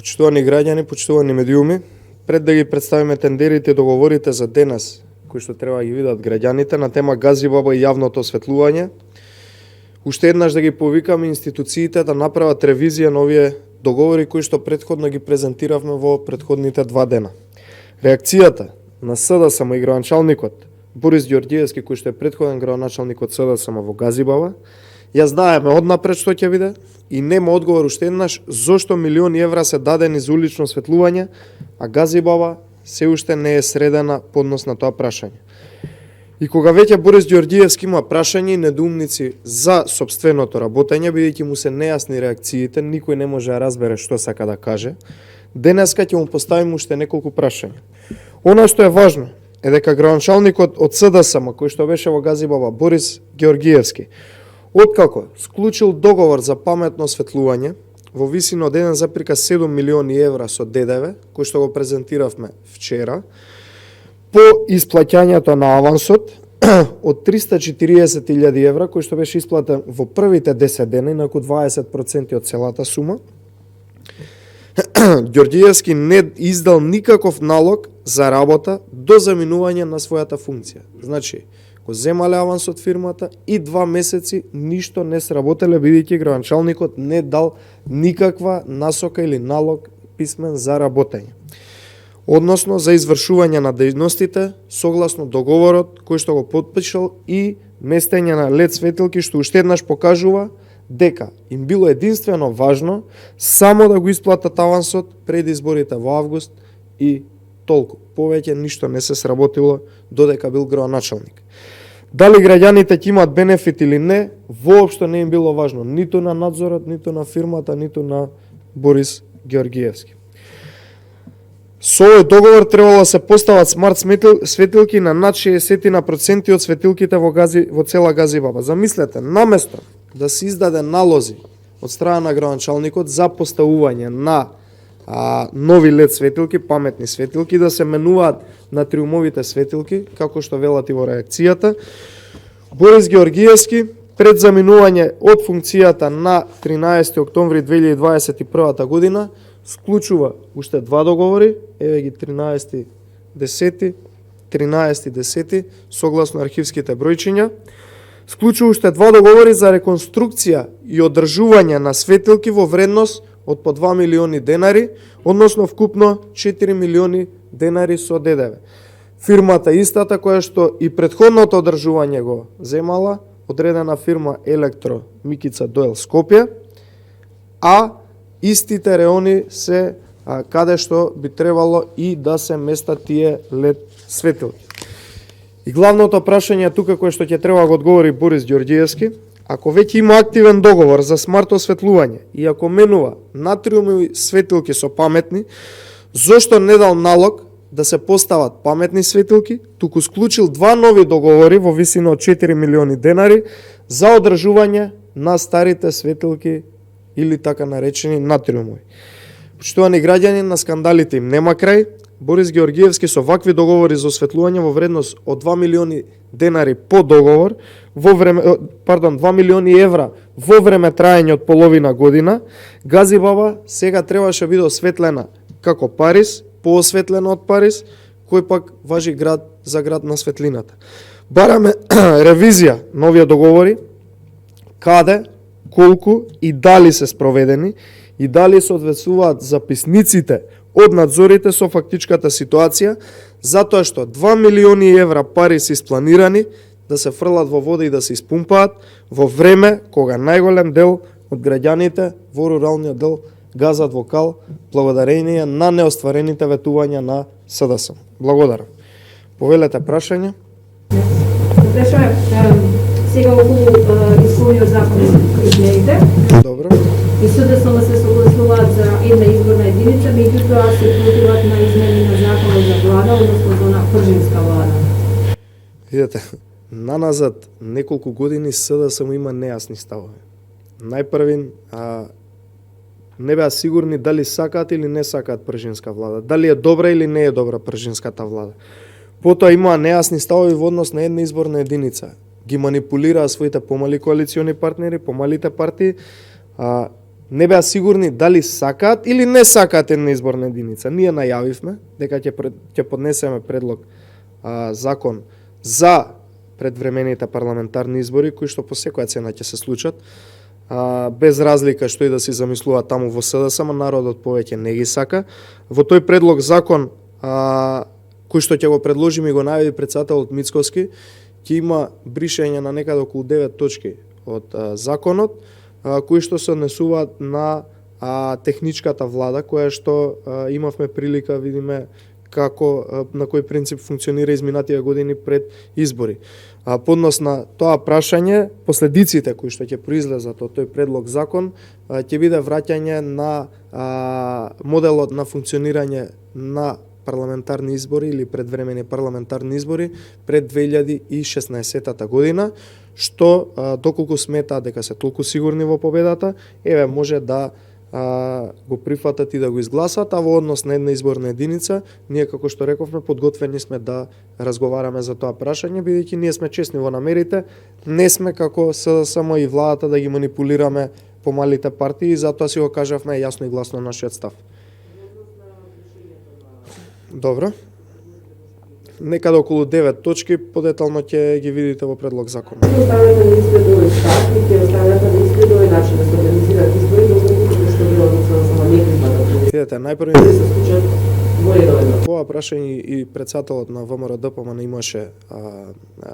Почитувани граѓани, почитувани медиуми, пред да ги представиме тендерите и договорите за денес, кои што треба да ги видат граѓаните на тема Газибаба и јавното осветлување, уште еднаш да ги повикаме институциите да направат ревизија на овие договори кои што претходно ги презентиравме во претходните 2 дена. Реакцијата на СДСМ и градоначалникот Борис Ѓорѓиевски, кој што е претходен градоначалник од СДСМ во Газибаба, ја знаеме однапред што ќе биде и нема одговор уште еднаш зошто милиони евра се дадени за улично осветлување, а Газибаба се уште не е средена поднос на тоа прашање. И кога веќе Борис Ѓорѓиевски има прашања и недоумници за сопственото работење, бидејќи му се нејасни реакциите, никој не може да разбере што сака да каже, денеска ќе му поставиме уште неколку прашања. Она што е важно е дека градоначалникот од СДСМ, кој што беше во Газибаба, Борис Ѓорѓиевски, откако склучил договор за паметно осветлување во висина од 1,7 милиони евра со ДДВ, кој што го презентиравме вчера, по исплаќањето на авансот од 340.000 евра, кој што беше исплатен во првите 10 дена, инаку 20% од целата сума, Ѓорѓиевски не издал никаков налог за работа до заминување на својата функција. Значи, го земале аванс од фирмата и 2 месеци ништо не сработеле, бидејќи градоначалникот не дал никаква насока или налог писмен за работење. Односно за извршување на дејностите согласно договорот кој што го потпишал и местење на лед светилки, што уште еднаш покажува дека им било единствено важно само да го исплатат авансот пред изборите во август и толку. Повеќе ништо не се сработило додека бил градоначалник. Дали граѓаните ќе имаат бенефит или не, воопшто не им било важно, ниту на надзорот, ниту на фирмата, ниту на Борис Ѓорѓиевски. Со овој договор требало да се постават смарт светилки на над 60% од светилките во цела Газибаба. Замислете, наместо да се издаде налози од страна на градоначалникот за поставување на нови лед светилки, паметни светилки, да се менуваат на триумовите светилки, како што велат и во реакцијата, Борис Ѓорѓиевски пред заминување од функцијата на 13. октомври 2021 година склучува уште 2 договори, еве ги 13.10, согласно архивските бројчиња, склучува уште 2 договори за реконструкција и одржување на светилки во вредност од по 2 милиони денари, односно вкупно 4 милиони денари со ДДВ. Фирмата истата која што и претходното одржување го земала, одредена фирма Електро Микица Доел Скопје, а истите реони се каде што би требало и да се местат тие лед светилки. И главното прашање тука кое што ќе треба го одговори Борис Ѓорѓиевски, ако веќе има активен договор за смарт осветлување и ако менува натриумови светилки со паметни, зошто не дал налог да се постават паметни светилки, туку склучил 2 нови договори во висина од 4 милиони денари за одржување на старите светилки или така наречени натриумови. Почитувани граѓани, на скандалите им нема крај. Борис Ѓорѓиевски со вакви договори за осветлување во вредност од 2 милиони денари по договор, 2 милиони евра во време траење од половина година, Газибаба сега требаше биде осветлена како Париз, поосветлена од Париз, кој пак важи град за град на светлината. Бараме ревизија на овие договори, каде, колку и дали се спроведени и дали соодветствуваат записниците од надзорите со фактичката ситуација, затоа што 2 милиони евра пари се испланирани да се фрлат во вода и да се испумпаат во време кога најголем дел од граѓаните во руралниот дел газат во кал благодарение на неостварените ветувања на СДСМ. Благодарам. Повелете прашање. Прашање сега околу изменениот закон за измените. Добро. И СДСМ се согласуваат за една изборна единица, меѓутоа се противат на измени на законот за влада, односно на пржинска влада. Видете, наназад неколку години СДСМ има нејасни ставови. Најпрвин не беа сигурни дали сакаат или не сакаат пржинска влада, дали е добра или не е добра пржинската влада. Потоа имаа нејасни ставови во однос на една изборна единица. Ги манипулираа своите помали коалициони партнери, помалите партии, не беа сигурни дали сакаат или не сакаат една изборна единица. Ние најавивме дека ќе поднесеме предлог закон за предвремените парламентарни избори кои што по секоја цена ќе се случат. Без разлика што и да си замислуваат таму во СДСМ, народот повеќе не ги сака. Во тој предлог закон кој што ќе го предложиме и го најави председателот Мицковски, ќе има бришење на некаде околу 9 точки од законот, кои што се однесуваат на техничката влада, која што имавме прилика видиме како на кој принцип функционира изминативе години пред избори. Поднос на тоа прашање, последиците кои што ќе произлезат од тој предлог закон, ќе биде враќање на моделот на функционирање на парламентарни избори или предвремени парламентарни избори пред 2016 година, што доколку сметаат дека се толку сигурни во победата, може да го прифатат и да го изгласат, а во однос на една изборна единица, ние како што рековме, подготвени сме да разговараме за тоа прашање, бидејќи ние сме честни во намерите, не сме како само и владата да ги манипулираме помалите партии, затоа си го кажавме јасно и гласно нашиот став. Добро. Некаде околу 9 точки, подетално ќе ги видите во предлог закон. Оставате да испредувај став и ќе оставате да испредувај начин да се организираат избори, доколку што било односно само некој Видете, најпрво да се случат во редовно. Ова прашање и председателот на ВМРО-ДПМН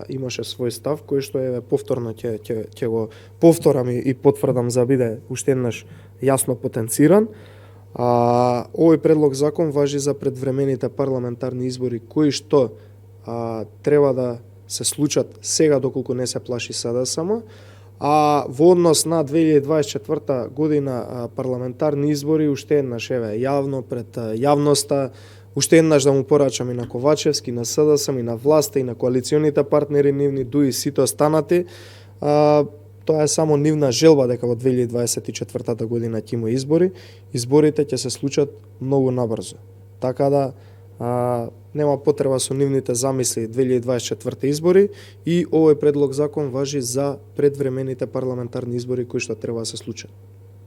имаше свој став кој што повторно ќе го повторам и потврдам за биде уште еднаш јасно потенциран. Овој предлог закон важи за предвремените парламентарни избори кои што треба да се случат сега доколку не се плаши СДСМ, а во однос на 2024 година парламентарни избори уште еднаш јавно пред јавноста, уште еднаш да му порачам и на Ковачевски, на СДСМ, и на власта, и на коалиционите партнери нивни, дуи сите останати. Тоа е само нивна желба дека во 2024 година ќе има избори. Изборите ќе се случат многу набрзо. Така да нема потреба со нивните замисли 2024 избори и овој предлог закон важи за предвремените парламентарни избори кои што треба да се случат.